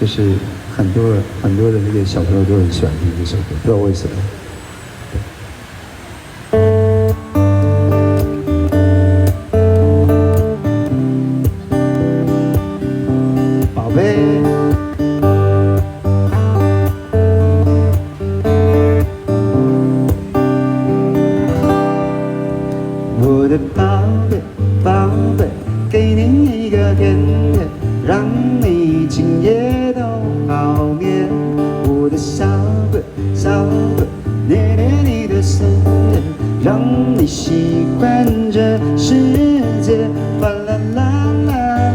就是很多的那个小朋友都很喜欢听这首歌，不知道为什么。宝贝，我的宝贝，宝贝，给你一个甜甜，让你今夜都好眠。我的小贝，小贝，捏捏你的身体，让你习惯这世界。啦啦啦啦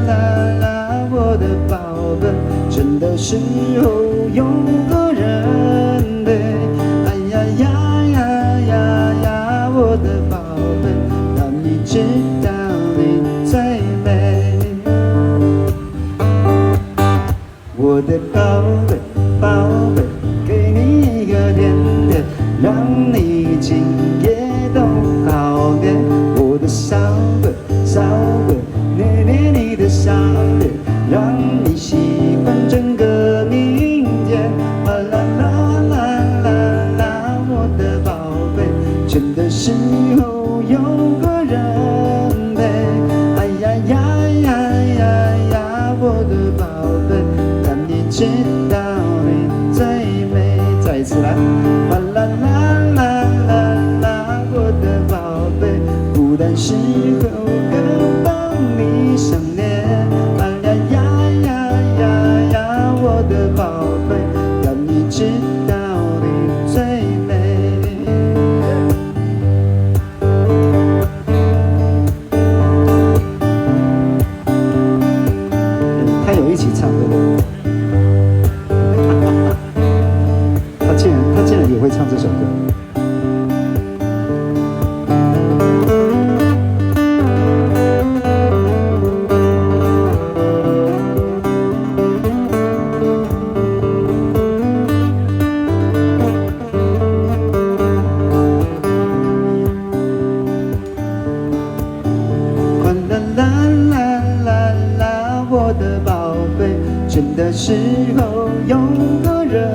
啦啦，我的宝贝，真的时候有个人陪。哎呀呀呀呀呀，我的宝贝，让你知道你最美。我的宝贝，宝贝，给你一个甜甜，让你今夜都好眠。我的小贝，小贝，捏捏你的小脸，让你习惯整个明天。啦啦啦啦啦啦，我的宝贝，倦的时候有个人陪。哎呀呀呀呀呀，我的宝贝，让你知道你最美。再一次来，啦啦啦啦啦啦，我的宝贝，孤单时候更帮你想念。哎呀呀呀呀呀，我的宝贝，让你知道你最美。他有一起唱对不对？他竟然也会唱这首歌。啦啦啦啦，我的宝贝，倦的时候有个人